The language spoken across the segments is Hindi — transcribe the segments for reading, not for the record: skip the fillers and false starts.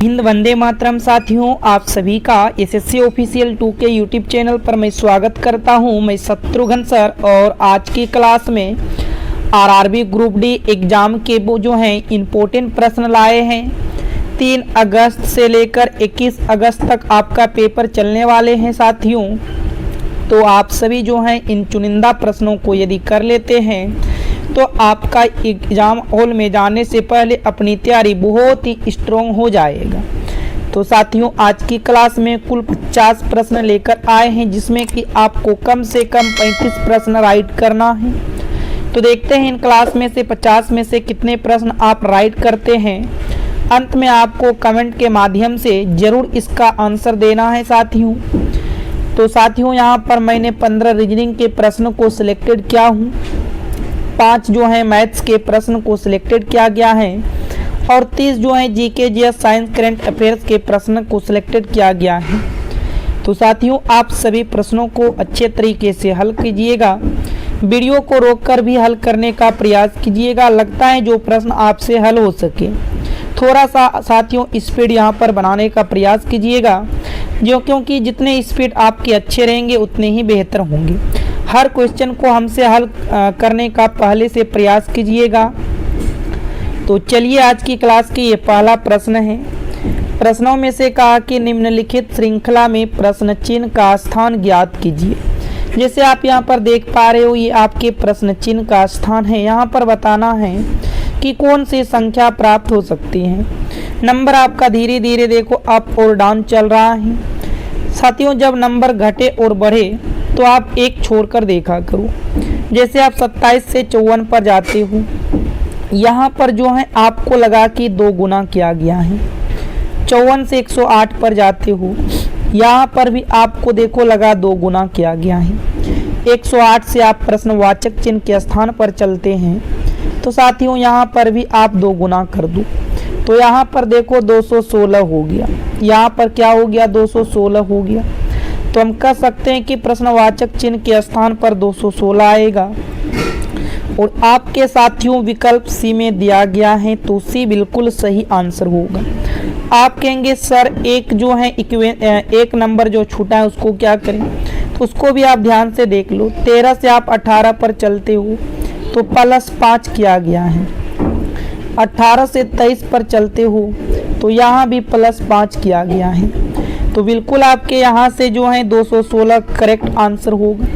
हिंद वंदे मातरम। साथियों, आप सभी का एसएससी ऑफिशियल 2 के यूट्यूब चैनल पर मैं स्वागत करता हूं। मैं शत्रुघ्न सर और आज की क्लास में आरआरबी ग्रुप डी एग्जाम के वो जो हैं इम्पोर्टेंट प्रश्न लाए हैं। 3 अगस्त से लेकर 21 अगस्त तक आपका पेपर चलने वाले हैं साथियों। तो आप सभी जो हैं इन चुनिंदा प्रश्नों को यदि कर लेते हैं तो आपका एग्ज़ाम हॉल में जाने से पहले अपनी तैयारी बहुत ही स्ट्रॉन्ग हो जाएगा। तो साथियों, आज की क्लास में कुल 50 प्रश्न लेकर आए हैं, जिसमें कि आपको कम से कम 35 प्रश्न राइट करना है। तो देखते हैं इन क्लास में से 50 में से कितने प्रश्न आप राइट करते हैं। अंत में आपको कमेंट के माध्यम से ज़रूर इसका आंसर देना है साथियों। तो साथियों, यहाँ पर मैंने 15 रीजनिंग के प्रश्न को सिलेक्टेड किया हूँ, 5 जो है मैथ्स के प्रश्न को सिलेक्टेड किया गया है और 30 जो है GK GS science current affairs के प्रश्न को सिलेक्टेड किया गया है। तो साथियों, आप सभी प्रश्नों को अच्छे तरीके से हल कीजिएगा, वीडियो को रोककर भी हल करने का प्रयास कीजिएगा। लगता है जो प्रश्न आपसे हल हो सके, थोड़ा सा साथियों स्पीड यहाँ पर बनाने का प्रयास कीजिएगा, क्योंकि जितने स्पीड आपके अच्छे रहेंगे उतने ही बेहतर होंगे। हर क्वेश्चन को हमसे हल करने का पहले से प्रयास कीजिएगा। तो चलिए, आज की क्लास की ये पहला प्रश्न है। प्रश्नों में से कहा कि निम्नलिखित श्रृंखला में प्रश्न चिन्ह का स्थान ज्ञात कीजिए। जैसे आप यहाँ पर देख पा रहे हो, ये आपके प्रश्न चिन्ह का स्थान है। यहाँ पर बताना है कि कौन सी संख्या प्राप्त हो सकती है। नंबर आपका धीरे धीरे देखो अप और डाउन चल रहा है साथियों। जब नंबर घटे और बढ़े तो आप एक छोड़कर देखा करो। जैसे आप 27 से 54 पर जाते हो, यहाँ पर जो है आपको लगा कि 2 गुना किया गया है। 54 से 108 पर जाते हो, यहाँ पर भी आपको देखो लगा 2 गुना किया गया है। 108 से आप प्रश्नवाचक चिन्ह के स्थान पर चलते हैं तो साथियों यहाँ पर भी आप 2 गुना कर दो, तो यहाँ पर देखो 216 हो गया। यहाँ पर क्या हो गया, 216 हो गया। तो हम कह सकते हैं कि प्रश्नवाचक चिन्ह के स्थान पर 216 आएगा। और आपके साथियों विकल्प सी में दिया गया है, तो सी बिल्कुल सही आंसर होगा। आप कहेंगे सर एक जो है एक नंबर जो छूटा है उसको क्या करें, तो उसको भी आप ध्यान से देख लो। 13 से आप 18 पर चलते हो तो +5 किया गया है। 18 से 23 पर चलते हो तो यहाँ भी +5 किया गया है। तो बिल्कुल आपके यहाँ से जो है 216 करेक्ट आंसर होगा।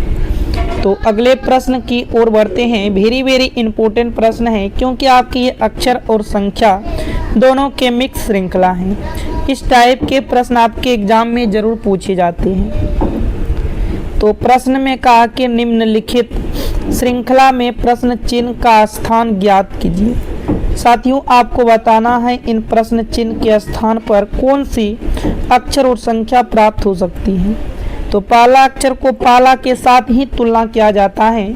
तो अगले प्रश्न की ओर बढ़ते हैं। वेरी इंपॉर्टेंट प्रश्न है, क्योंकि आपकी ये अक्षर और संख्या दोनों के मिक्स श्रृंखला हैं। इस टाइप के प्रश्न आपके एग्जाम में जरूर पूछे जाते हैं। तो प्रश्न में कहा कि निम्नलिखित श्रृंखला में प्रश्न चिन्ह का स्थान ज्ञात कीजिए। साथियों, आपको बताना है इन प्रश्न चिन्ह के स्थान पर कौन सी अक्षर और संख्या प्राप्त हो सकती है। तो पहला अक्षर को पहला के साथ ही तुलना किया जाता है,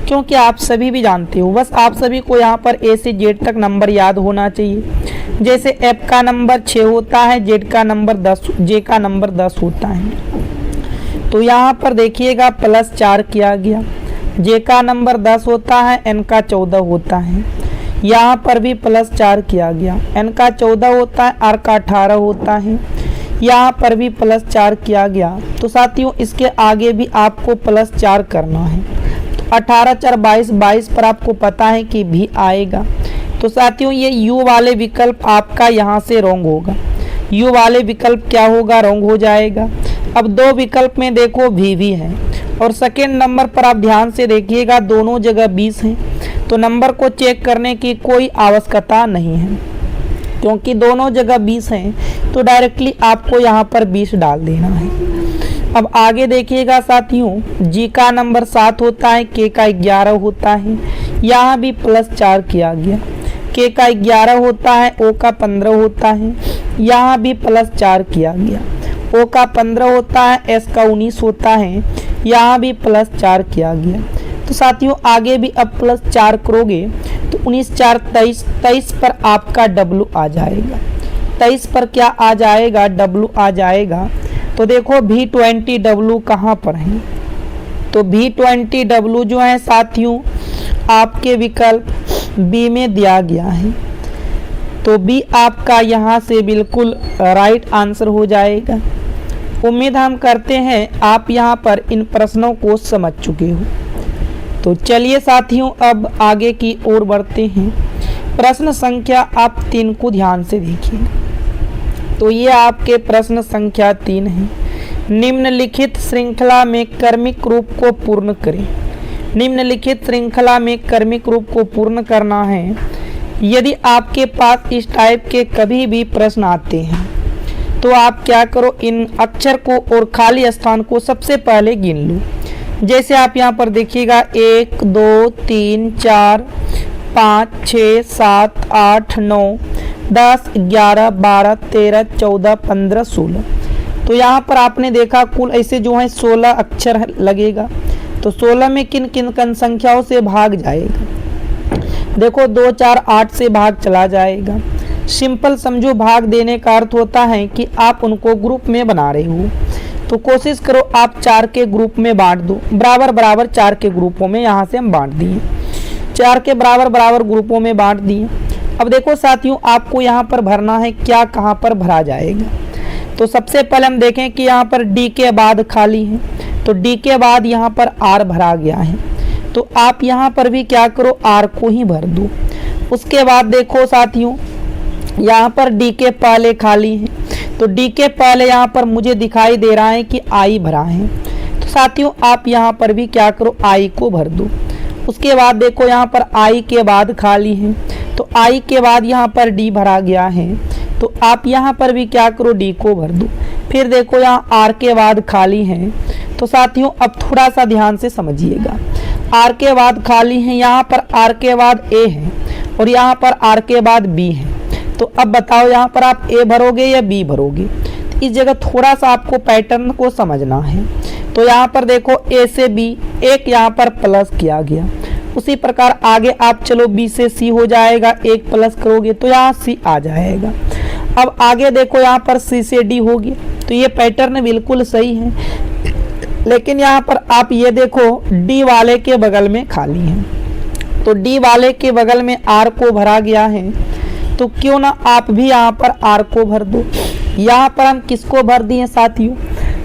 क्योंकि आप सभी भी जानते हो, बस आप सभी को यहाँ पर ए से जेड तक नंबर याद होना चाहिए। जैसे एफ का नंबर 6 होता है, जेड का नंबर 10, जे का नंबर 10 होता है। तो यहाँ पर देखिएगा +4 किया गया। जे का नंबर 10 होता है, एन का 14 होता है। यहाँ पर भी +4 किया गया। एन का 14 होता है, आर का 18 होता है। यहाँ पर भी +4 किया गया। तो साथियों इसके आगे भी आपको +4 करना है। तो 18 4 22, 22 पर आपको पता है कि भी आएगा। तो साथियों ये यू वाले विकल्प आपका यहाँ से रॉन्ग होगा। यू वाले विकल्प क्या होगा, रॉन्ग हो जाएगा। अब 2 विकल्प में देखो भी है, और सेकेंड नंबर पर आप ध्यान से देखिएगा दोनों जगह 20 है। तो नंबर को चेक करने की कोई आवश्यकता नहीं है, क्योंकि दोनों जगह 20 हैं। तो डायरेक्टली आपको यहाँ पर 20 डाल देना है। अब आगे देखिएगा साथियों, जी का नंबर 7 होता है, के का 11 होता है। यहाँ भी +4 किया गया। के का 11 होता है, ओ का 15 होता है। यहाँ भी +4 किया गया। ओ का 15 होता है, एस का 19 होता है। यहाँ भी +4 किया गया। तो साथियों आगे भी अब +4 करोगे तो 19 4 23, 23 पर आपका डब्लू आ जाएगा। 23 पर क्या आ जाएगा, डब्लू आ जाएगा। तो देखो V20W कहाँ पर है, तो V20W जो है साथियों आपके विकल्प बी में दिया गया है। तो बी आपका यहाँ से बिल्कुल राइट आंसर हो जाएगा। उम्मीद हम करते हैं आप यहाँ पर इन प्रश्नों को समझ चुके हो। तो चलिए साथियों अब आगे की ओर बढ़ते हैं। प्रश्न संख्या आप 3 को ध्यान से देखिए। तो ये आपके प्रश्न संख्या 3 है। निम्नलिखित श्रृंखला में क्रमिक रूप को पूर्ण करें। निम्नलिखित श्रृंखला में क्रमिक रूप को पूर्ण करना है। यदि आपके पास इस टाइप के कभी भी प्रश्न आते हैं तो आप क्या करो, इन अक्षर को और खाली स्थान को सबसे पहले गिन लो। जैसे आप यहाँ पर देखिएगा 1 2 3 4 5 6 7 8 9 10 11 12 13 14 15 16। तो यहाँ पर आपने देखा कुल ऐसे जो है 16 अक्षर लगेगा। तो 16 में किन किन संख्याओं से भाग जाएगा? देखो 2 4 8 से भाग चला जाएगा। सिंपल समझो, भाग देने का अर्थ होता है कि आप उनको ग्रुप में बना रहे हो। तो कोशिश करो आप 4 के ग्रुप में बांट दो, बराबर बराबर 4 के ग्रुपों में यहाँ से हम बांट दिए, 4 के बराबर बराबर ग्रुपों में बांट दिए। अब देखो साथियों, आपको यहाँ पर भरना है, क्या कहाँ पर भरा जाएगा। तो सबसे पहले हम देखें कि यहाँ पर डी के बाद खाली है, तो डी के बाद यहाँ पर आर भरा गया है। तो आप यहाँ पर भी क्या करो, आर को ही भर दो। उसके बाद देखो साथियों, यहाँ पर डी के पहले खाली है, तो डी के पहले यहाँ पर मुझे दिखाई दे रहा है कि आई भरा है। तो साथियों आप यहाँ पर भी क्या करो, आई को भर दो। उसके बाद देखो यहाँ पर आई के बाद खाली है, तो आई के बाद यहाँ पर डी भरा गया है। तो आप यहाँ पर भी क्या करो, डी को भर दो। फिर देखो यहाँ आर के बाद खाली है। तो साथियों अब थोड़ा सा ध्यान से समझिएगा, आर के बाद खाली है, यहाँ पर आर के बाद ए है और यहाँ पर आर के बाद बी है। तो अब बताओ यहाँ पर आप ए भरोगे या बी भरोगे? तो इस जगह थोड़ा सा आपको पैटर्न को समझना है। तो यहाँ पर देखो ए से बी, एक यहाँ पर प्लस किया गया। उसी प्रकार आगे आप चलो, बी से सी हो जाएगा, एक प्लस करोगे तो यहाँ सी आ जाएगा। अब आगे देखो यहाँ पर सी से डी हो गया। तो ये पैटर्न बिल्कुल सही है, लेकिन यहाँ पर आप ये देखो डी वाले के बगल में खाली है। तो डी वाले के बगल में आर को भरा गया है, तो क्यों ना आप भी यहाँ पर आर को भर दो। यहाँ पर हम किसको भर दिए साथियों,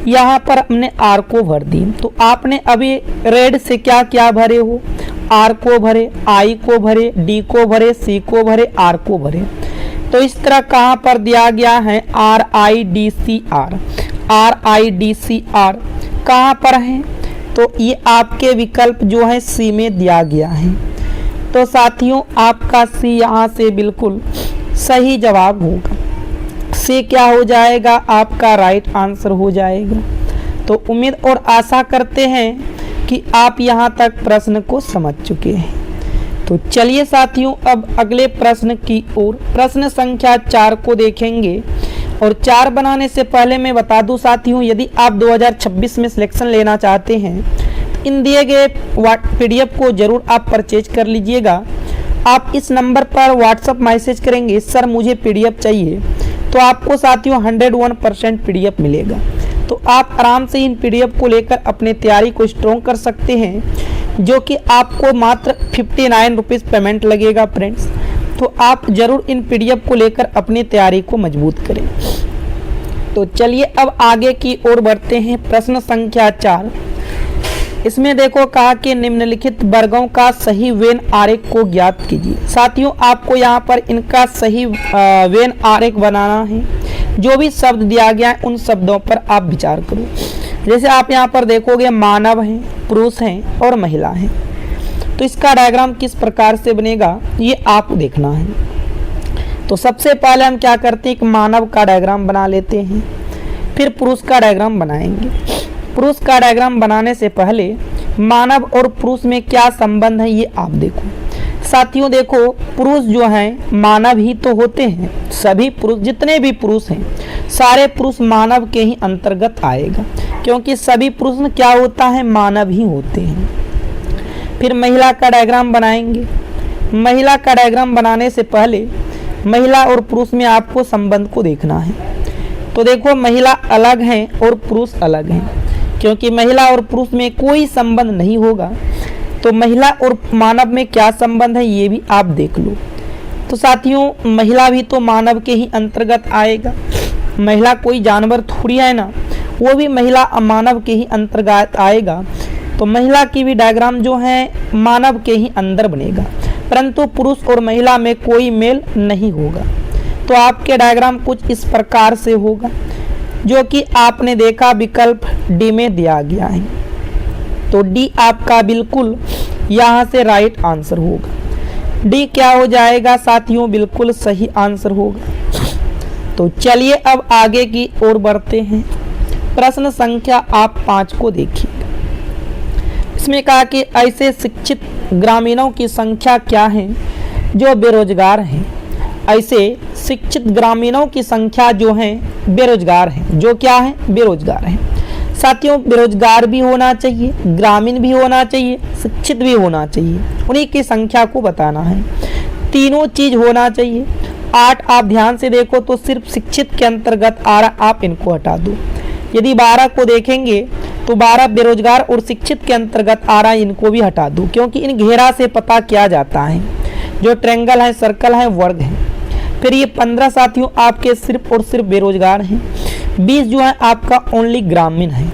यहाँ पर हमने आर को भर दी। तो आपने अभी रेड से क्या क्या भरे हो, आर को भरे, आई को भरे, डी को भरे, सी को भरे, आर को भरे। तो इस तरह कहाँ पर दिया गया है, R I D C R, R I D C R कहाँ पर है? तो ये आपके विकल्प जो है सी में दिया गया है। तो साथियों आपका सी यहाँ से बिल्कुल सही जवाब होगा। सी क्या हो जाएगा, आपका राइट आंसर हो जाएगा। तो उम्मीद और आशा करते हैं कि आप यहाँ तक प्रश्न को समझ चुके हैं। तो चलिए साथियों अब अगले प्रश्न की ओर, प्रश्न संख्या 4 को देखेंगे। और 4 बनाने से पहले मैं बता दूं साथियों, यदि आप 2026 में सिलेक्शन लेना चाहते हैं तो इन दिए गए PDF को जरूर आप परचेज कर लीजिएगा। आप इस नंबर पर व्हाट्सअप मैसेज करेंगे सर मुझे PDF चाहिए, तो आपको साथियों 101% PDF मिलेगा। तो आप आराम से इन PDF को लेकर अपने तैयारी को स्ट्रॉन्ग कर सकते हैं, जो कि आपको मात्र 59 रुपीज़ पेमेंट लगेगा फ्रेंड्स। तो आप जरूर इन PDF को लेकर अपनी तैयारी को मजबूत करें। तो चलिए अब आगे की ओर बढ़ते हैं। प्रश्न संख्या 4, इसमें देखो कहा कि निम्नलिखित वर्गों का सही वेन आरेख को ज्ञात कीजिए। साथियों आपको यहाँ पर इनका सही वेन आरेख बनाना है। जो भी शब्द दिया गया है उन शब्दों पर आप विचार करो। जैसे आप यहाँ पर देखोगे मानव हैं, पुरुष हैं और महिला हैं, तो इसका डायग्राम किस प्रकार से बनेगा ये आप देखना है। तो सबसे पहले हम क्या करते हैं, एक मानव का डायग्राम बना लेते हैं, फिर पुरुष का डायग्राम बनाएंगे। पुरुष का डायग्राम बनाने से पहले मानव और पुरुष में क्या संबंध है ये आप देखो। साथियों देखो पुरुष जो हैं मानव ही तो होते हैं, सभी पुरुष जितने भी पुरुष हैं सारे पुरुष मानव के ही अंतर्गत आएगा, क्योंकि सभी पुरुष क्या होता है, मानव ही होते हैं। फिर महिला का डायग्राम बनाएंगे। महिला का डायग्राम बनाने से पहले महिला और पुरुष में आपको संबंध को देखना है। तो देखो महिला अलग हैं और पुरुष अलग हैं, क्योंकि महिला और पुरुष में कोई संबंध नहीं होगा। तो महिला और मानव में क्या संबंध है ये भी आप देख लो। तो साथियों महिला भी तो मानव के ही अंतर्गत आएगा, महिला कोई जानवर थोड़ी है ना, वो भी महिला मानव के ही अंतर्गत आएगा। तो महिला की भी डायग्राम जो है मानव के ही अंदर बनेगा, परंतु पुरुष और महिला में कोई मेल नहीं होगा। तो आपके डायग्राम कुछ इस प्रकार से होगा, जो कि आपने देखा विकल्प डी में दिया गया है। तो डी आपका बिल्कुल यहाँ से राइट आंसर होगा। डी क्या हो जाएगा साथियों, बिल्कुल सही आंसर होगा। तो चलिए अब आगे की ओर बढ़ते हैं। प्रश्न संख्या आप 5 को देखिए। इसमें कहा कि ऐसे शिक्षित ग्रामीणों की संख्या क्या है जो बेरोजगार हैं। ऐसे शिक्षित ग्रामीणों की संख्या जो है बेरोजगार है, जो क्या है बेरोजगार है। साथियों बेरोजगार भी होना चाहिए, ग्रामीण भी होना चाहिए, शिक्षित भी होना चाहिए, उन्हीं की संख्या को बताना है। तीनों चीज होना चाहिए। 8 आप ध्यान से देखो तो सिर्फ शिक्षित के अंतर्गत आ रहा, आप इनको हटा दो। यदि 12 को देखेंगे तो 12 बेरोजगार और शिक्षित के अंतर्गत आ रहा है, इनको भी हटा दो, क्योंकि इन घेरा से पता किया जाता है जो ट्रायंगल है, सर्कल है, वर्ग है। फिर ये 15 साथियों आपके सिर्फ और सिर्फ बेरोजगार हैं। 20 जो है आपका ओनली ग्रामीण है,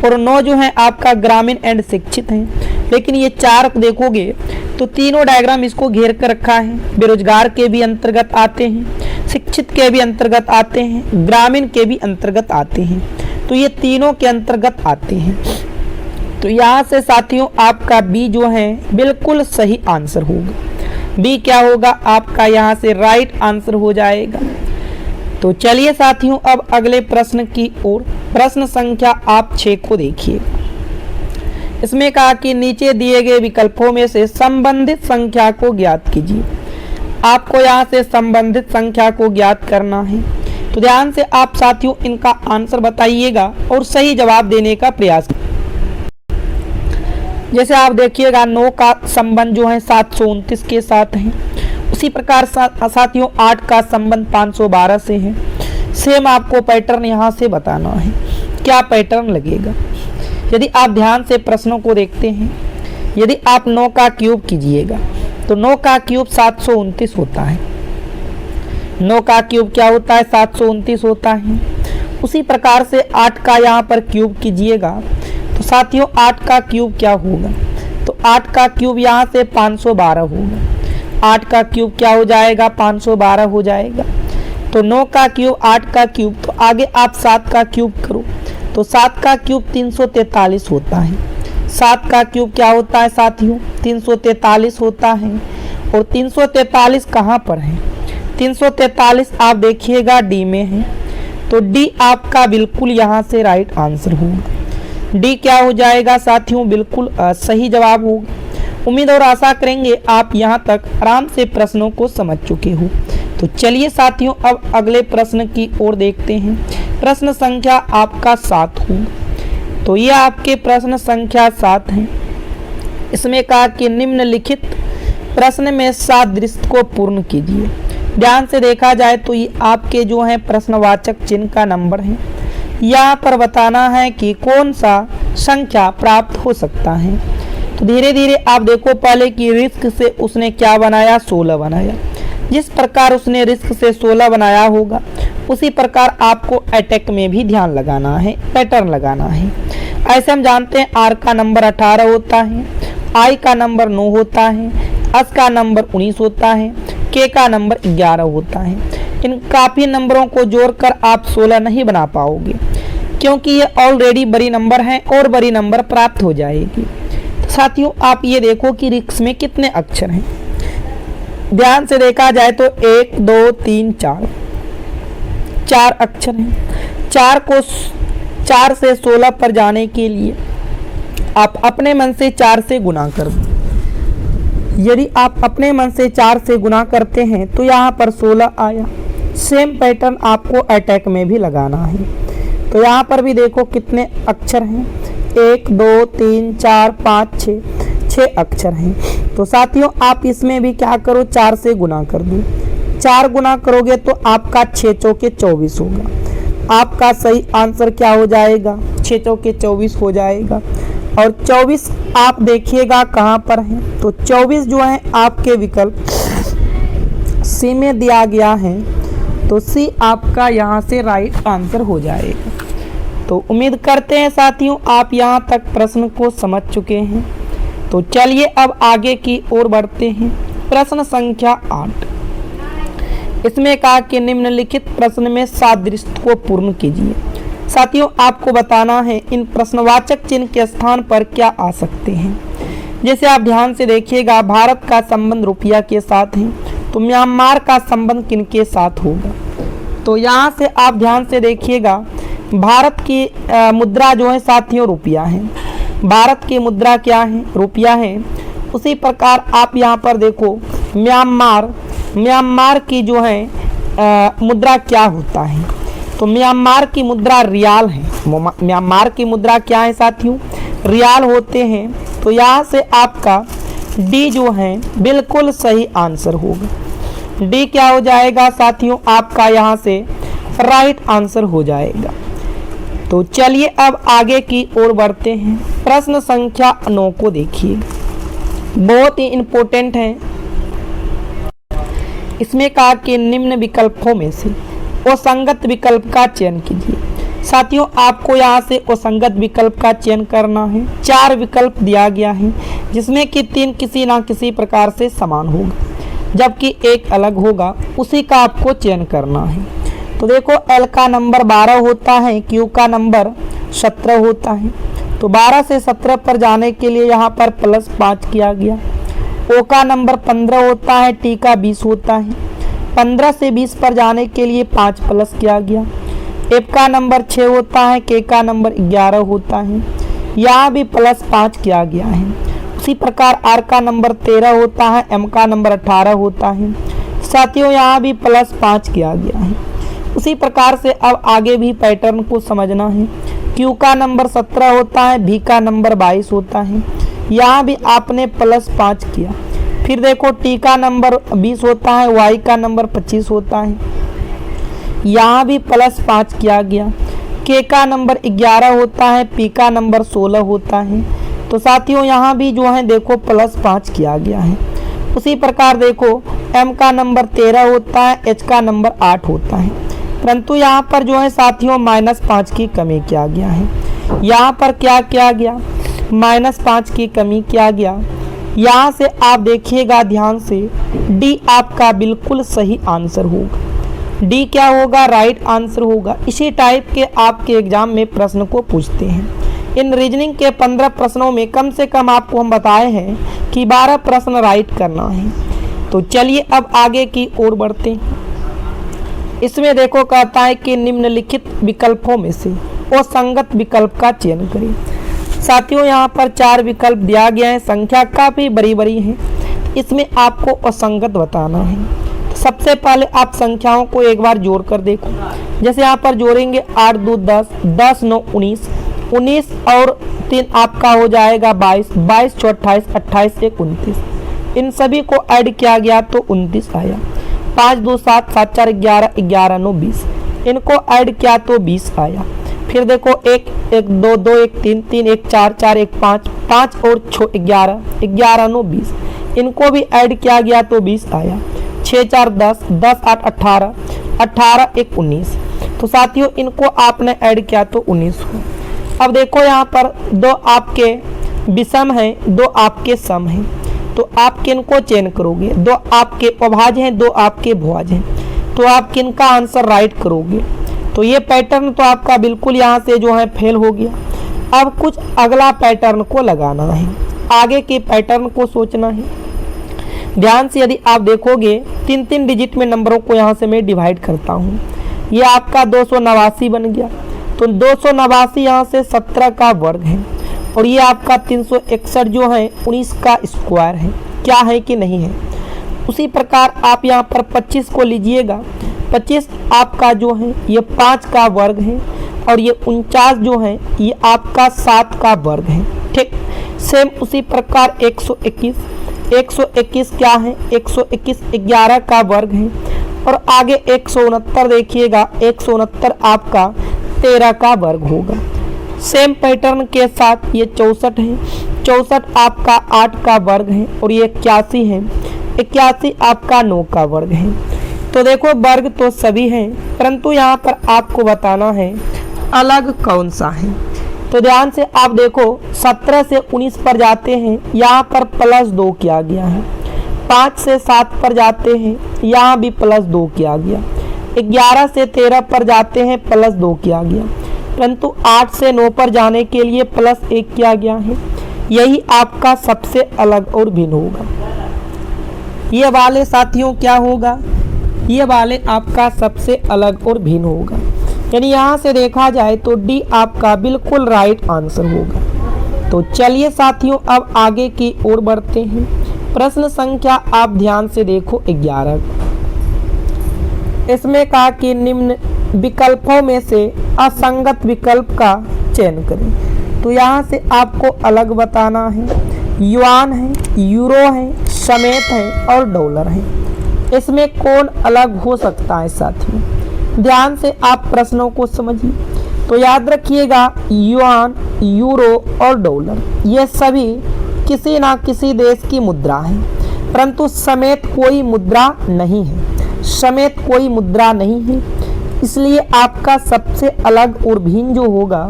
और 9 जो है आपका ग्रामीण एंड शिक्षित हैं। लेकिन ये 4 देखोगे तो तीनों डायग्राम इसको घेर कर रखा है, बेरोजगार के भी अंतर्गत आते हैं, शिक्षित के भी अंतर्गत आते हैं, ग्रामीण के भी अंतर्गत आते हैं। तो ये तीनों के अंतर्गत आते हैं। तो यहाँ से साथियों आपका बी जो है बिल्कुल सही आंसर होगा। बी क्या होगा आपका यहाँ से राइट आंसर हो जाएगा। तो चलिए साथियों अब अगले प्रश्न की ओर। प्रश्न संख्या आप 6 को देखिए। इसमें कहा कि नीचे दिए गए विकल्पों में से संबंधित संख्या को ज्ञात कीजिए। आपको यहाँ से संबंधित संख्या को ज्ञात करना है। तो ध्यान से आप साथियों इनका आंसर बताइएगा और सही जवाब देने का प्रयास। जैसे आप देखिएगा 9 का संबंध जो है 729 के साथ है, उसी प्रकार साथियों 8 का संबंध 512 से है। सेम आपको पैटर्न यहाँ से बताना है, क्या पैटर्न लगेगा। यदि आप ध्यान से प्रश्नों को देखते हैं, यदि आप 9 का क्यूब कीजिएगा तो 9 का क्यूब 729 होता है। 9 का क्यूब क्या होता है 729 होता है। उसी प्रकार से 8 का यहाँ पर क्यूब कीजिएगा तो साथियों 8 का क्यूब क्या होगा, तो 8 का क्यूब यहाँ से 512 होगा। 8 का क्यूब क्या हो जाएगा 512 हो जाएगा। तो 9 का क्यूब 8 का क्यूब, तो आगे आप 7 का क्यूब करो तो 7 का क्यूब 343 होता है। 7 का क्यूब क्या होता है साथियों 343 होता है। और 343 कहाँ पर है, 343 आप देखिएगा डी में है। तो डी आपका बिल्कुल यहाँ से राइट आंसर होगा। डी क्या हो जाएगा साथियों बिल्कुल सही जवाब होगा। उम्मीद और आशा करेंगे आप यहाँ तक आराम से प्रश्नों को समझ चुके हो। तो चलिए साथियों अब अगले प्रश्न की ओर देखते हैं। प्रश्न संख्या आपका 7 होगा। तो ये आपके प्रश्न संख्या 7 है। इसमें कहा कि निम्नलिखित प्रश्न में सादृश्य को पूर्ण कीजिए। ध्यान से देखा जाए तो ये आपके जो है प्रश्नवाचक चिन्ह का नंबर है। यहाँ पर बताना है कि कौन सा संख्या प्राप्त हो सकता है। तो धीरे धीरे आप देखो पहले कि रिस्क से उसने क्या बनाया 16 बनाया। जिस प्रकार उसने रिस्क से 16 बनाया होगा उसी प्रकार आपको अटैक में भी ध्यान लगाना है, पैटर्न लगाना है। ऐसे हम जानते हैं आर का नंबर 18 होता है, आई का नंबर 9 होता है, एस का नंबर 19 होता है, के का नंबर 11 होता है। इन काफ़ी नंबरों को जोड़कर आप 16 नहीं बना पाओगे, क्योंकि ये ऑलरेडी बड़ी नंबर हैं और बड़ी नंबर प्राप्त हो जाएगी। तो साथियों आप ये देखो कि रिक्स में कितने अक्षर हैं। ध्यान से देखा जाए तो 1 2 3 4 अक्षर हैं। 4 से 16 पर जाने के लिए आप अपने मन से 4 से गुना कर दो। यदि आप अपने मन से 4 से गुना करते हैं तो यहाँ पर 16 आया। सेम पैटर्न आपको अटैक में भी लगाना है। तो यहाँ पर भी देखो कितने अक्षर हैं, 1 2 3 4 5 6 अक्षर हैं। तो साथियों आप इसमें भी क्या करो 4 से गुना कर दो। 4 गुना करोगे तो आपका 6 चौके 24 होगा। आपका सही आंसर क्या हो जाएगा 6 चौके 24 हो जाएगा। और 24 आप देखिएगा कहाँ पर है, तो 24 जो है आपके विकल्प सी में दिया गया है, तो सी आपका यहाँ से राइट आंसर हो जाएगा। तो उम्मीद करते हैं साथियों आप यहाँ तक प्रश्न को समझ चुके हैं। तो चलिए अब आगे की ओर बढ़ते हैं। प्रश्न संख्या 8, इसमें कहा कि निम्नलिखित प्रश्न में सादृश्य को पूर्ण कीजिए। साथियों आपको बताना है इन प्रश्नवाचक चिन्ह के स्थान पर क्या आ सकते हैं। जैसे आप ध्यान से देखिएगा, भारत का संबंध रुपया के साथ है, तो म्यांमार का संबंध किनके साथ होगा। तो यहाँ से आप ध्यान से देखिएगा, भारत की मुद्रा जो है साथियों रुपया है, भारत की मुद्रा क्या है, रुपया है। उसी प्रकार आप यहाँ पर देखो म्यांमार की जो है मुद्रा क्या होता है, तो म्यांमार की मुद्रा रियाल है। म्यांमार की मुद्रा क्या है साथियों, रियाल होते हैं। तो यहाँ से आपका डी जो है बिल्कुल सही आंसर होगा। डी क्या हो जाएगा साथियों, आपका यहाँ से राइट आंसर हो जाएगा। तो चलिए अब आगे की ओर बढ़ते हैं। प्रश्न संख्या 9 को देखिए, बहुत ही इंपॉर्टेंट है। इसमें कहा कि निम्न विकल्पों में से असंगत विकल्प का चयन कीजिए। साथियों आपको यहाँ से असंगत विकल्प का चयन करना है। 4 विकल्प दिया गया है, जिसमें कि 3 किसी ना किसी प्रकार से समान होगा, जबकि एक अलग होगा, उसी का आपको चयन करना है। तो देखो एल का नंबर 12 होता है, क्यू का नंबर 17 होता है। तो 12 से 17 पर जाने के लिए यहाँ पर +5 किया गया। ओ का नंबर 15 होता है, टी का 20 होता है। 15 से 20 पर जाने के लिए 5 प्लस किया गया। एफ का नंबर 6 होता है, के का नंबर 11 होता है, यहाँ भी +5 किया गया है। उसी प्रकार आर का नंबर 13 होता है, एम का नंबर 18 होता है। साथियों यहाँ भी +5 किया गया है। उसी प्रकार से अब आगे भी पैटर्न को समझना है। क्यू का नंबर 17 होता है, भी का नंबर 22 होता है, यहाँ भी आपने +5 किया। फिर देखो टी का नंबर 20 होता है, वाई का नंबर 25 होता है, यहाँ भी +5 किया गया। के का नंबर 11 होता है, पी का नंबर 16 होता है। तो साथियों यहाँ भी जो है देखो +5 किया गया है। उसी प्रकार देखो एम का नंबर 13 होता है, एच का नंबर 8 होता है, परंतु यहाँ पर जो है साथियों -5 की कमी किया गया है। यहाँ पर क्या किया गया, -5 की कमी किया गया। यहाँ से आप देखिएगा ध्यान से, डी आपका बिल्कुल सही आंसर होगा। डी क्या होगा, राइट आंसर होगा। इसी टाइप के आपके एग्जाम में प्रश्न को पूछते हैं। इन रीजनिंग के 15 प्रश्नों में कम से कम आपको हम बताए हैं कि 12 प्रश्न राइट करना है। तो चलिए अब आगे की ओर बढ़ते हैं। इसमें देखो कहता है कि निम्नलिखित विकल्पों में से असंगत विकल्प का चयन करें। साथियों यहाँ पर 4 विकल्प दिया गया है, संख्या काफ़ी बड़ी बड़ी है, इसमें आपको असंगत बताना है। तो सबसे पहले आप संख्याओं को एक बार जोड़ कर देखो। जैसे यहाँ पर जोड़ेंगे 8 2 10, 10 9 19, 19 और 3 आपका हो जाएगा 22, 22 6 28, 28 1 29। इन सभी को ऐड किया गया तो 29 आया। 5 2 7, 7 4 11, 11 9 20, इनको ऐड किया तो 20 आया। फिर देखो 1 1 2 2 1 3 3 1 4 4 1 5, 5 और 6 11, 11 9 20, इनको भी ऐड किया गया तो 20 आया। 6 4 10, 10 8 18, 18 1 19। तो साथियों इनको आपने ऐड किया तो 19 हो। अब देखो यहाँ पर 2 आपके विषम हैं, 2 आपके सम हैं, तो आप किनको चयन करोगे। 2 आपके अभाज्य हैं, 2 आपके भुभाज्य हैं, तो आप किनका आंसर राइट करोगे। तो ये पैटर्न तो आपका बिल्कुल यहाँ से जो है फेल हो गया। अब कुछ अगला पैटर्न को लगाना है, आगे के पैटर्न को सोचना है। ध्यान से यदि आप देखोगे 3 डिजिट में नंबरों को यहाँ से मैं डिवाइड करता हूँ। ये आपका 289 बन गया, तो 289 यहाँ से 17 का वर्ग है, और ये आपका 361 जो है 19 का स्क्वायर है, क्या है कि नहीं है। उसी प्रकार आप यहाँ पर 25 को लीजिएगा, 25 आपका जो है ये 5 का वर्ग है, और ये 49 जो है ये आपका 7 का वर्ग है। ठीक सेम उसी प्रकार 121 क्या है, 121 11 का वर्ग है, और आगे 169 देखिएगा, 169 आपका 13 का वर्ग होगा। सेम पैटर्न के साथ ये 64 है, 64 आपका 8 का वर्ग है, और ये 81 है, 81 आपका 9 का वर्ग है। तो देखो वर्ग तो सभी हैं, परंतु यहाँ पर आपको बताना है अलग कौन सा है। तो ध्यान से आप देखो 17 से 19 पर जाते हैं, यहाँ पर +2 किया गया है। 5 से 7 पर जाते हैं, यहाँ भी +2 किया गया। 11 से 13 पर जाते हैं, +2 किया गया, परंतु 8 से 9 पर जाने के लिए +1 किया गया है। यही आपका सबसे अलग और भिन्न होगा। ये वाले साथियों क्या होगा, ये वाले आपका सबसे अलग और भिन्न होगा। यानी यहाँ से देखा जाए तो डी आपका बिल्कुल राइट आंसर होगा। तो चलिए साथियों अब आगे की ओर बढ़ते हैं। प्रश्न संख्या आप ध्यान से देखो 11। इसमें कहा कि निम्न विकल्पों में से असंगत विकल्प का चयन करें। तो यहाँ से आपको अलग बताना है। युआन है, यूरो है, समेत है और डॉलर है। इसमें कौन अलग हो सकता है साथियों? ध्यान से आप प्रश्नों को समझिए। तो याद रखिएगा युआन, यूरो और डॉलर ये सभी किसी ना किसी देश की मुद्रा है, परंतु समेत कोई मुद्रा नहीं है। समेत कोई मुद्रा नहीं है, इसलिए आपका सबसे अलग और भिन्न जो होगा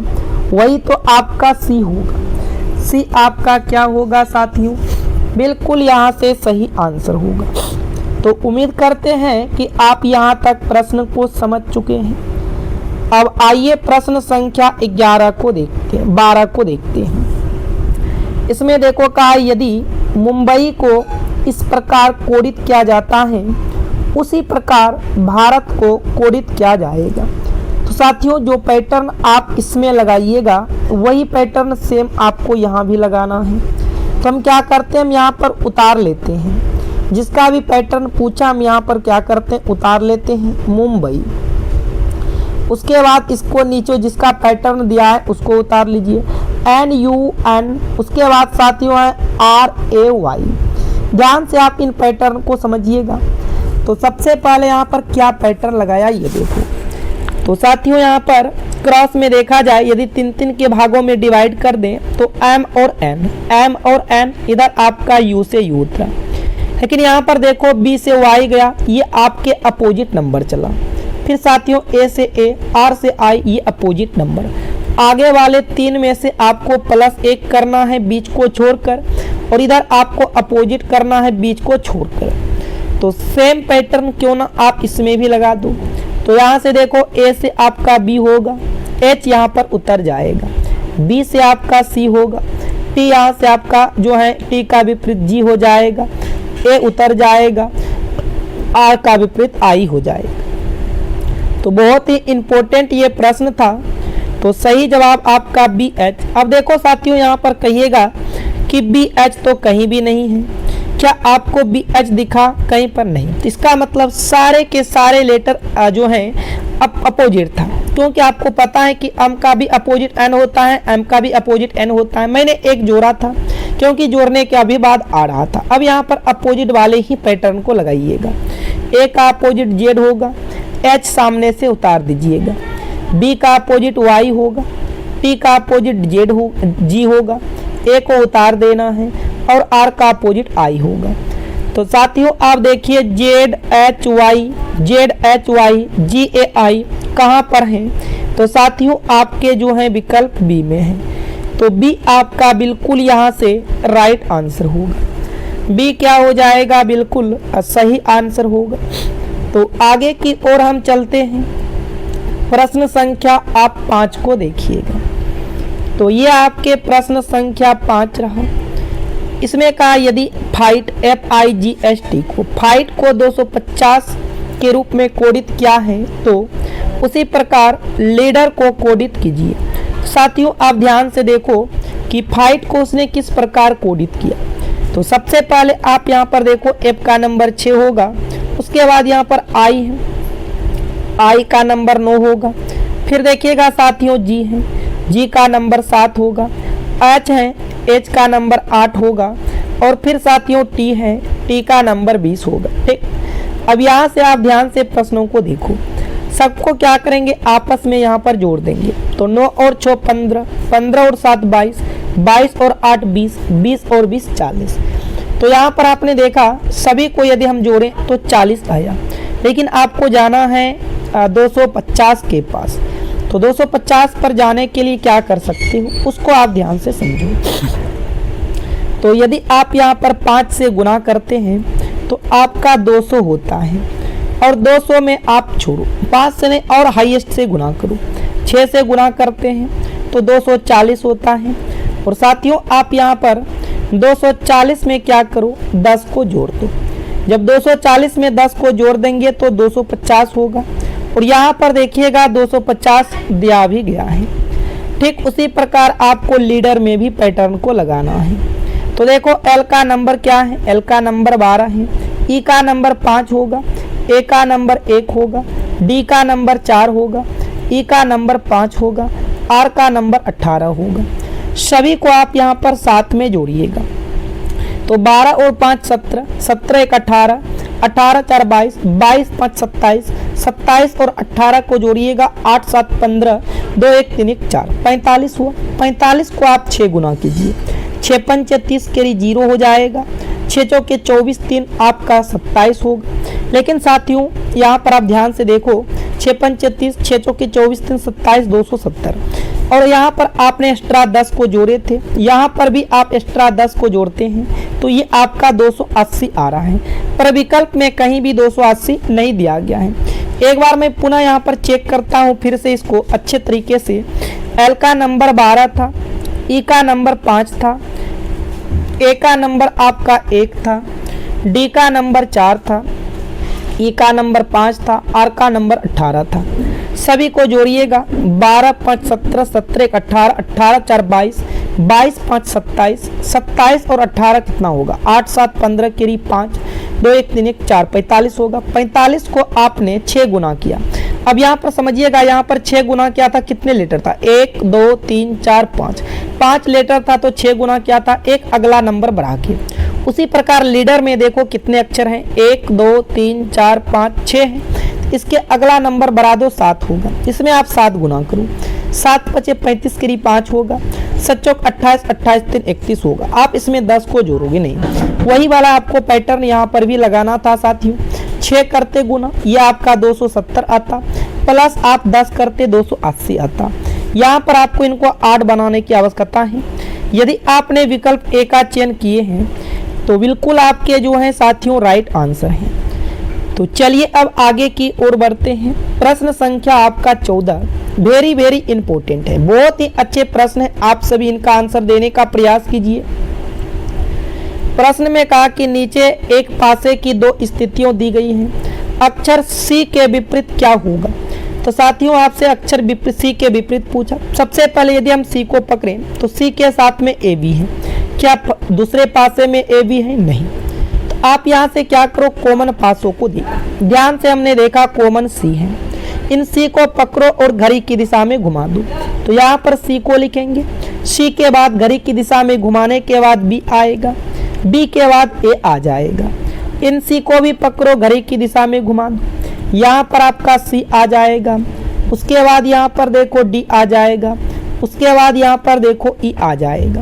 वही तो आपका सी होगा। सी आपका क्या होगा साथियों? बिल्कुल यहाँ से सही आंसर होगा। तो उम्मीद करते हैं कि आप यहाँ तक प्रश्न को समझ चुके हैं। अब आइए प्रश्न संख्या 12 को देखते हैं। इसमें देखो कहा यदि मुंबई को इस प्रकार कोडित किया जाता है, उसी प्रकार भारत को कोडित किया जाएगा। तो साथियों जो पैटर्न आप इसमें लगाइएगा वही पैटर्न सेम आपको यहाँ भी लगाना है। तो हम क्या करते हैं, हम यहाँ पर उतार लेते हैं। जिसका भी पैटर्न पूछा हम यहाँ पर क्या करते हैं, उतार लेते हैं मुंबई। उसके बाद इसको नीचे जिसका पैटर्न दिया है उसको उतार लीजिए NUN। उसके बाद साथियों है RAY। ध्यान से आप इन पैटर्न को समझिएगा। तो सबसे पहले यहाँ पर क्या पैटर्न लगाया ये देखो। तो साथियों यहाँ पर क्रॉस में देखा जाए यदि 3-3 के भागों में डिवाइड कर दें तो M और N इधर आपका U से U उतरा, लेकिन यहाँ पर देखो B से Y गया, ये आपके अपोजिट नंबर चला। फिर साथियों A से A, R से I ये अपोजिट नंबर। आगे वाले 3 में से आपको +1 करना है बीच को छोड़कर, और इधर आपको अपोजिट करना है बीच को छोड़कर। तो सेम पैटर्न क्यों ना आप इसमें भी लगा दो। तो यहाँ से देखो A से आपका B होगा, H यहाँ पर उतर जाएगा, B से आपका C होगा, T यहाँ से आपका जो है T का विपरीत G हो जाएगा, A उतर जाएगा, R का विपरीत I हो जाएगा। तो बहुत ही इंपॉर्टेंट ये प्रश्न था। तो सही जवाब आपका BH। अब देखो साथियों यहाँ पर कहिएगा कि BH तो कहीं भी नहीं है। क्या आपको BH दिखा? कहीं पर नहीं। तो इसका मतलब सारे के सारे लेटर जो हैं अपोजिट था, क्योंकि आपको पता है कि M का भी अपोजिट N होता है, M का भी अपोजिट N होता है। मैंने एक जोड़ा था क्योंकि जोड़ने के अभी बाद आ रहा था। अब यहाँ पर अपोजिट वाले ही पैटर्न को लगाइएगा। A का अपोजिट Z होगा, H सामने से उतार दीजिएगा, B का अपोजिट Y होगा, T का अपोजिट G होगा, A को उतार देना है, और R का अपोजिट I होगा। तो साथियों आप देखिए ZHY GAI कहाँ पर है? तो साथियों आपके जो है विकल्प B में है। तो B आपका बिल्कुल यहाँ से राइट आंसर होगा। B क्या हो जाएगा? बिल्कुल सही आंसर होगा। तो आगे की ओर हम चलते हैं। प्रश्न संख्या आप 5 को देखिएगा। तो ये आपके प्रश्न संख्या 5 रहा। इसमें कहा यदि फाइट FIGHT को फाइट को 250 के रूप में कोडित किया है, तो उसी प्रकार लीडर को कोडित कीजिए। साथियों आप ध्यान से देखो कि फाइट को उसने किस प्रकार कोडित किया। तो सबसे पहले आप यहाँ पर देखो F का नंबर 6 होगा, उसके बाद यहाँ पर I है, I का नंबर 9 होगा। फिर देखिएगा साथियों G है, G का नंबर 7 होगा, H है, H का नंबर 8 होगा, और फिर साथियों T है, T का नंबर 20 होगा। ठीक, अब यहाँ से आप ध्यान से प्रश्नों को देखो। सबको क्या करेंगे, आपस में यहाँ पर जोड़ देंगे। तो 9 और 6 15, 15 और 7 22, 22 और 8 20, 20 और 20 40। तो यहाँ पर आपने देखा सभी को यदि हम जोड़ें तो 40 आया, लेकिन आपको जाना है 250 के पास। तो 250 पर जाने के लिए क्या कर सकते हो, उसको आप ध्यान से समझो। तो यदि आप यहाँ पर 5 से गुना करते हैं तो आपका 200 होता है, और 200 में आप छोड़ो, 5 से नहीं और हाईएस्ट से गुना करो। 6 से गुना करते हैं तो 240 होता है। और साथियों आप यहाँ पर 240 में क्या करो, 10 को जोड़ दो। जब 240 में 10 को जोड़ देंगे तो 250 होगा। और यहाँ पर देखिएगा 250 दिया भी गया है। ठीक उसी प्रकार आपको लीडर में भी पैटर्न को लगाना है। तो देखो एल का नंबर क्या है, एल का नंबर 12 है, ई का नंबर 5 होगा, ए का नंबर 1 होगा, डी का नंबर 4 होगा, ई का नंबर 5 होगा, आर का नंबर 18 होगा। सभी को आप यहाँ पर साथ में जोड़िएगा। तो 12 और 5 17, 17 1 18, 18 4 22, 22 5 27, 27 और 18 को जोड़िएगा, 8 7 15, 2 1 3 1 4, 45 हुआ। 45 को आप 6 गुना कीजिए, 6 5 30 कैरी 0 हो जाएगा, 6 चौके 24, 3 आपका 27 होगा। लेकिन साथियों यहाँ पर आप ध्यान से देखो, 6 5 30, 6 चौके 24, 3 27, 270। और यहाँ पर आपने एक्स्ट्रा 10 को जोड़े थे, यहाँ पर भी आप एक्स्ट्रा 10 को जोड़ते हैं तो ये आपका 280 आ रहा है। पर विकल्प में कहीं भी 280 नहीं दिया गया है। एक बार मैं पुनः यहाँ पर चेक करता हूँ फिर से इसको अच्छे तरीके से। एल का नंबर 12 था, ई का नंबर 5 था, ए का नंबर आपका 1 था, डी का नंबर 4 था, ई का नंबर 5 था, आर का नंबर 18 था। सभी को जोड़िएगा, 12 5 17, 17 1 18, 18 4 22, 22 5 27, 27 और 18 कितना होगा, 8 7 15 केरी 5, 2 1 3 1 4, 45 होगा। 45 को आपने 6 गुना किया। अब यहाँ पर समझिएगा, यहाँ पर 6 गुना किया था, कितने लीटर था, 1 2 3 4 5, 5 लीटर था तो 6 गुना किया था, एक अगला नंबर बढ़ा के। उसी प्रकार लीडर में देखो कितने अक्षर हैं, 1 2 3 4 5 6 हैं, इसके अगला नंबर बढ़ा दो, 7 होगा। इसमें आप 7 गुना करो, 7 5 35 के लिए 5 होगा, 7 चौक 28, 28 3 31 होगा। आप इसमें 10 को जोड़ोगे नहीं, वही वाला आपको पैटर्न यहाँ पर भी लगाना था साथियों। 6 करते गुना, ये आपका 270 आता, प्लस आप 10 करते 280 आता। यहाँ पर आपको इनको 8 बनाने की आवश्यकता है। यदि आपने विकल्प ए का चयन किए हैं तो बिल्कुल आपके जो है साथियों राइट आंसर है। तो चलिए अब आगे की ओर बढ़ते हैं। प्रश्न संख्या आपका 14 वेरी वेरी इंपॉर्टेंट है, बहुत ही अच्छे प्रश्न है, आप सभी इनका आंसर देने का प्रयास कीजिए। प्रश्न में कहा कि नीचे एक पासे की 2 स्थितियों दी गई हैं, अक्षर सी के विपरीत क्या होगा। तो साथियों आपसे अक्षर सी के विपरीत पूछा। सबसे पहले यदि हम सी को पकड़ें तो सी के साथ में ए बी है, क्या दूसरे पासे में ए बी है, नहीं। तो आप यहाँ से क्या करो, कॉमन पासों को देखो। ध्यान से हमने देखा कॉमन सी है, इन सी को पकड़ो और घड़ी की दिशा में घुमा दो। तो यहाँ पर सी को लिखेंगे, सी के बाद घड़ी की दिशा में घुमाने के बाद बी आएगा, बी के बाद ए आ जाएगा। इन सी को भी पकड़ो, घड़ी की दिशा में घुमा दो, यहाँ पर आपका सी आ जाएगा। उसके बाद यहाँ पर देखो डी आ जाएगा, उसके बाद यहाँ पर देखो ई आ जाएगा।